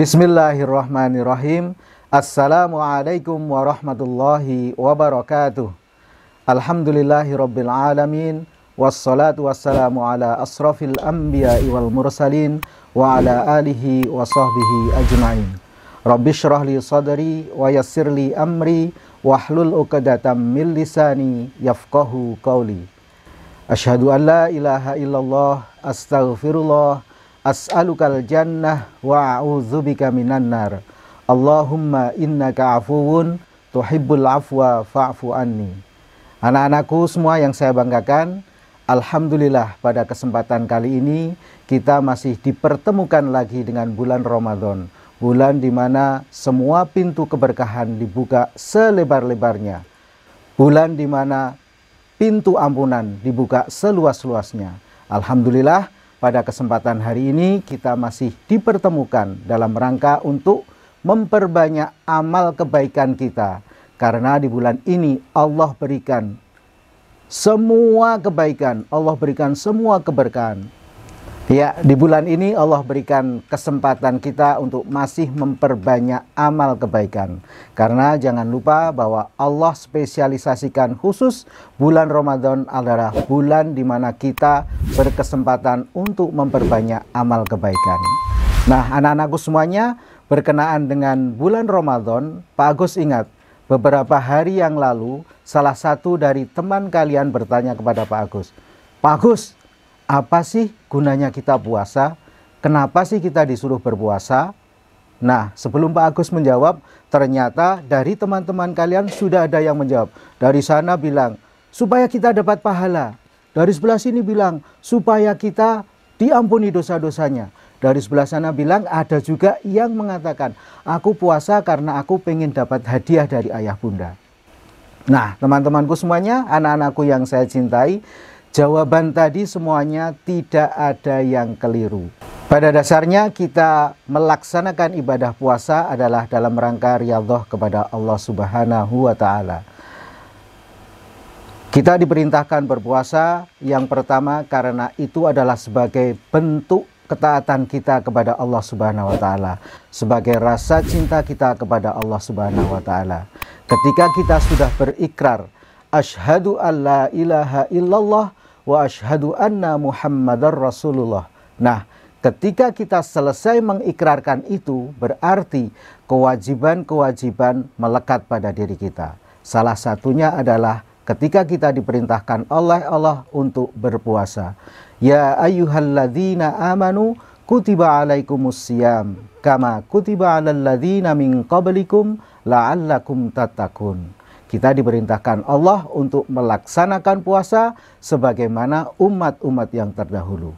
Bismillahirrahmanirrahim. Assalamualaikum warahmatullahi wabarakatuh. Alhamdulillahirabbil alamin. Wassalatu wassalamu ala asrafil anbiya'i wal mursalin wa ala alihi wa sahbihi ajma'in. Rabbi syrah li sadri wa yassir li amri wahlul 'uqdatam min lisani yafqahu qawli. Asyhadu an la ilaha illallah, astaghfirullah, as'alukal jannah wa a'udzubika minan nar. Allahumma innaka afuwun tuhibbul afwa fa'fu anni. Anak-anakku semua yang saya banggakan, alhamdulillah pada kesempatan kali ini kita masih dipertemukan lagi dengan bulan Ramadan. Bulan di mana semua pintu keberkahan dibuka selebar-lebarnya. Bulan di mana pintu ampunan dibuka seluas-luasnya. Alhamdulillah pada kesempatan hari ini kita masih dipertemukan dalam rangka untuk memperbanyak amal kebaikan kita. Karena di bulan ini Allah berikan semua kebaikan, Allah berikan semua keberkahan. Ya, di bulan ini Allah berikan kesempatan kita untuk masih memperbanyak amal kebaikan. Karena jangan lupa bahwa Allah spesialisasikan khusus bulan Ramadan adalah bulan di mana kita berkesempatan untuk memperbanyak amal kebaikan. Nah, anak-anakku semuanya, berkenaan dengan bulan Ramadan, Pak Agus ingat, beberapa hari yang lalu salah satu dari teman kalian bertanya kepada Pak Agus, "Pak Agus, apa sih gunanya kita puasa? Kenapa sih kita disuruh berpuasa?" Nah, sebelum Pak Agus menjawab, ternyata dari teman-teman kalian sudah ada yang menjawab. Dari sana bilang, supaya kita dapat pahala. Dari sebelah sini bilang, supaya kita diampuni dosa-dosanya. Dari sebelah sana bilang, ada juga yang mengatakan, aku puasa karena aku pengen dapat hadiah dari ayah bunda. Nah, teman-temanku semuanya, anak-anakku yang saya cintai, jawaban tadi semuanya tidak ada yang keliru. Pada dasarnya kita melaksanakan ibadah puasa adalah dalam rangka riyadhah kepada Allah Subhanahu wa Ta'ala. Kita diperintahkan berpuasa yang pertama karena itu adalah sebagai bentuk ketaatan kita kepada Allah Subhanahu wa Ta'ala, sebagai rasa cinta kita kepada Allah Subhanahu wa Ta'ala. Ketika kita sudah berikrar, asyhadu an la ilaha illallah wa asyhadu anna Muhammadar Rasulullah. Nah, ketika kita selesai mengikrarkan itu, berarti kewajiban-kewajiban melekat pada diri kita. Salah satunya adalah ketika kita diperintahkan oleh Allah untuk berpuasa. Ya ayyuhalladzina amanu kutiba alaikumusiyam kama kutiba alal ladzina min qablikum la'allakum tattaqun. Kita diperintahkan Allah untuk melaksanakan puasa sebagaimana umat-umat yang terdahulu,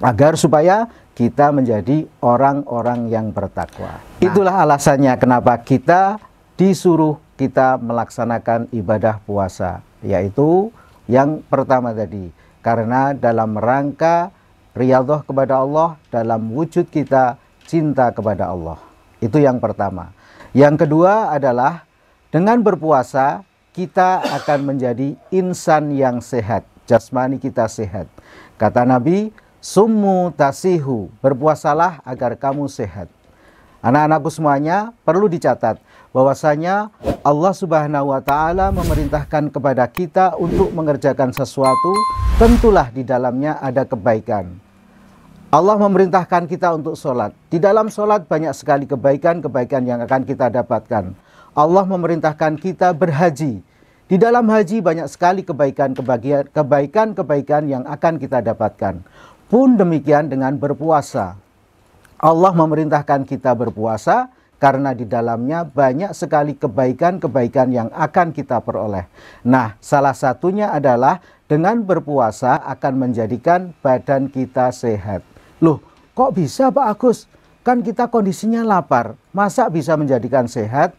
agar supaya kita menjadi orang-orang yang bertakwa. Itulah alasannya kenapa kita disuruh kita melaksanakan ibadah puasa, yaitu yang pertama tadi, karena dalam rangka riyadhah kepada Allah, dalam wujud kita cinta kepada Allah. Itu yang pertama. Yang kedua adalah dengan berpuasa kita akan menjadi insan yang sehat, jasmani kita sehat. Kata Nabi, summu tasihu, berpuasalah agar kamu sehat. Anak-anakku semuanya, perlu dicatat bahwasanya Allah Subhanahu wa Ta'ala memerintahkan kepada kita untuk mengerjakan sesuatu, tentulah di dalamnya ada kebaikan. Allah memerintahkan kita untuk sholat. Di dalam sholat banyak sekali kebaikan-kebaikan yang akan kita dapatkan. Allah memerintahkan kita berhaji. Di dalam haji banyak sekali kebaikan-kebaikan yang akan kita dapatkan. Pun demikian dengan berpuasa. Allah memerintahkan kita berpuasa karena di dalamnya banyak sekali kebaikan-kebaikan yang akan kita peroleh. Nah, salah satunya adalah dengan berpuasa akan menjadikan badan kita sehat. Loh, kok bisa Pak Agus? Kan kita kondisinya lapar, masa bisa menjadikan sehat?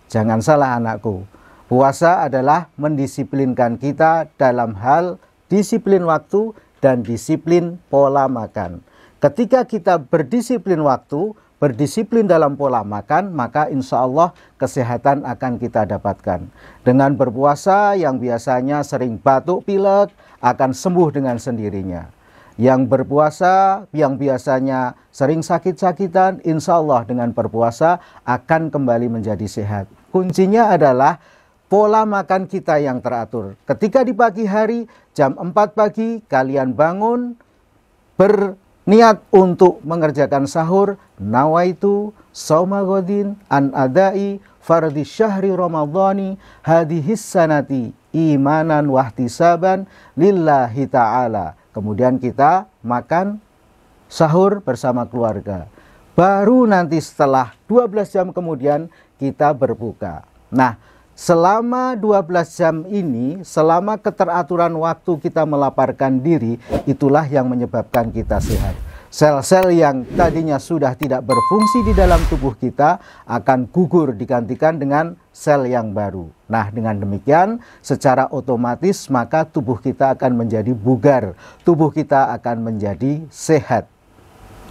Jangan salah anakku, puasa adalah mendisiplinkan kita dalam hal disiplin waktu dan disiplin pola makan. Ketika kita berdisiplin waktu, berdisiplin dalam pola makan, maka insya Allah kesehatan akan kita dapatkan. Dengan berpuasa yang biasanya sering batuk pilek akan sembuh dengan sendirinya. Yang berpuasa, yang biasanya sering sakit-sakitan, insya Allah dengan berpuasa akan kembali menjadi sehat. Kuncinya adalah pola makan kita yang teratur. Ketika di pagi hari, jam 4 pagi, kalian bangun, berniat untuk mengerjakan sahur, nawaitu shauma ghadin an adai fardhi syahri ramadhani hadhis sanati imanan wahtisaban lillahi ta'ala. Kemudian kita makan sahur bersama keluarga. Baru nanti setelah 12 jam kemudian kita berbuka. Nah, selama 12 jam ini, selama keteraturan waktu kita melaparkan diri, itulah yang menyebabkan kita sehat. Sel-sel yang tadinya sudah tidak berfungsi di dalam tubuh kita akan gugur digantikan dengan sel yang baru. Nah, dengan demikian secara otomatis maka tubuh kita akan menjadi bugar, tubuh kita akan menjadi sehat.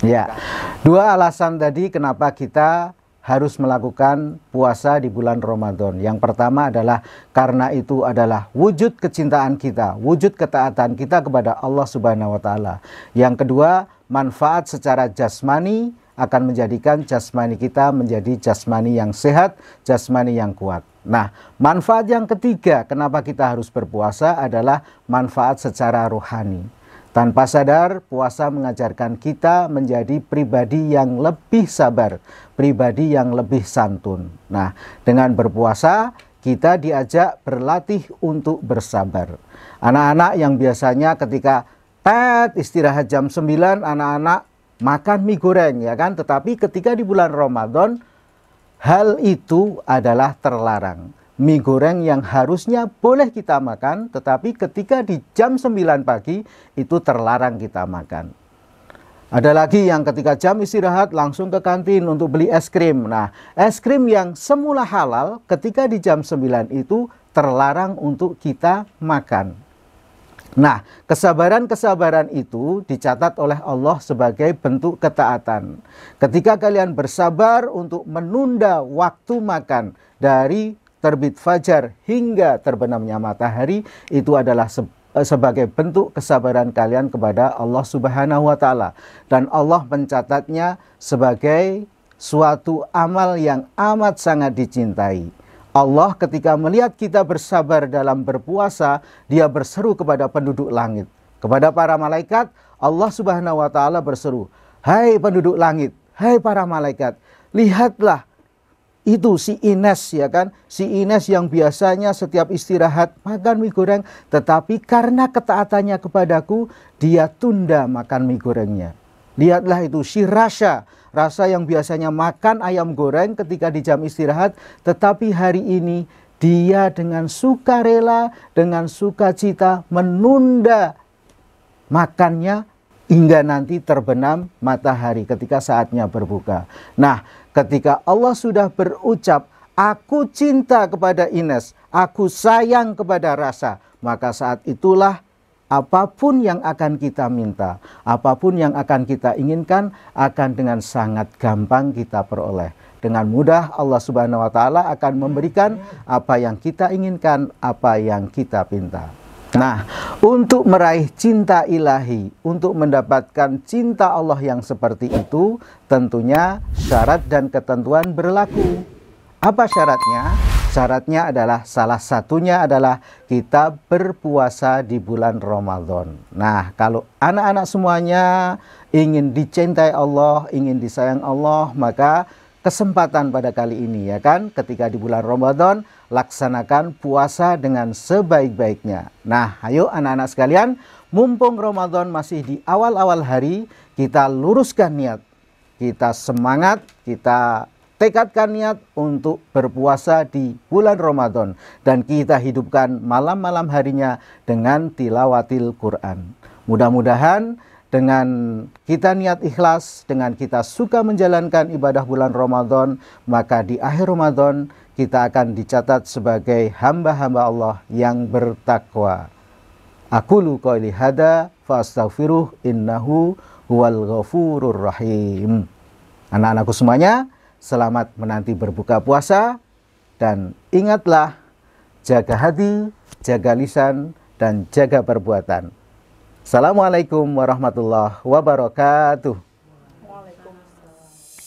Ya, dua alasan tadi kenapa kita harus melakukan puasa di bulan Ramadan. Yang pertama adalah karena itu adalah wujud kecintaan kita, wujud ketaatan kita kepada Allah Subhanahu wa taala. Yang kedua, manfaat secara jasmani akan menjadikan jasmani kita menjadi jasmani yang sehat, jasmani yang kuat. Nah, manfaat yang ketiga kenapa kita harus berpuasa adalah manfaat secara rohani. Tanpa sadar, puasa mengajarkan kita menjadi pribadi yang lebih sabar, pribadi yang lebih santun. Nah, dengan berpuasa, kita diajak berlatih untuk bersabar. Anak-anak yang biasanya ketika istirahat jam 9, anak-anak makan mie goreng, ya kan? Tetapi ketika di bulan Ramadan, hal itu adalah terlarang. Mie goreng yang harusnya boleh kita makan, tetapi ketika di jam 9 pagi itu terlarang kita makan. Ada lagi yang ketika jam istirahat langsung ke kantin untuk beli es krim. Nah, es krim yang semula halal ketika di jam 9 itu terlarang untuk kita makan. Nah, kesabaran-kesabaran itu dicatat oleh Allah sebagai bentuk ketaatan. Ketika kalian bersabar untuk menunda waktu makan dari terbit fajar hingga terbenamnya matahari, itu adalah sebagai bentuk kesabaran kalian kepada Allah Subhanahu wa taala, dan Allah mencatatnya sebagai suatu amal yang amat sangat dicintai. Allah ketika melihat kita bersabar dalam berpuasa, dia berseru kepada penduduk langit, kepada para malaikat. Allah Subhanahu wa taala berseru, "Hai penduduk langit, hai para malaikat, lihatlah itu si Ines, ya kan, si Ines yang biasanya setiap istirahat makan mie goreng, tetapi karena ketaatannya kepadaku dia tunda makan mie gorengnya. Lihatlah itu si Rasha yang biasanya makan ayam goreng ketika di jam istirahat, tetapi hari ini dia dengan sukarela, dengan sukacita menunda makannya hingga nanti terbenam matahari ketika saatnya berbuka." Nah, ketika Allah sudah berucap, "Aku cinta kepada Ines, aku sayang kepada Rasha," maka saat itulah apapun yang akan kita minta, apapun yang akan kita inginkan, akan dengan sangat gampang kita peroleh. Dengan mudah Allah Subhanahu wa taala akan memberikan apa yang kita inginkan, apa yang kita pinta. Nah, untuk meraih cinta ilahi, untuk mendapatkan cinta Allah yang seperti itu, tentunya syarat dan ketentuan berlaku. Apa syaratnya? Syaratnya adalah, salah satunya adalah kita berpuasa di bulan Ramadan. Nah, kalau anak-anak semuanya ingin dicintai Allah, ingin disayang Allah, maka kesempatan pada kali ini, ya kan, ketika di bulan Ramadan, laksanakan puasa dengan sebaik-baiknya. Nah, ayo anak-anak sekalian, mumpung Ramadan masih di awal-awal hari, kita luruskan niat, kita semangat, kita tekadkan niat untuk berpuasa di bulan Ramadan, dan kita hidupkan malam-malam harinya dengan tilawatil Quran. Mudah-mudahan dengan kita niat ikhlas, dengan kita suka menjalankan ibadah bulan Ramadan, maka di akhir Ramadan kita akan dicatat sebagai hamba-hamba Allah yang bertakwa. Aqulu qouli hada fa astaghfiruh innahu huwal ghafurur rahim. Anak-anakku semuanya, selamat menanti berbuka puasa, dan ingatlah, jaga hati, jaga lisan, dan jaga perbuatan. Assalamualaikum warahmatullahi wabarakatuh. Waalaikumsalam.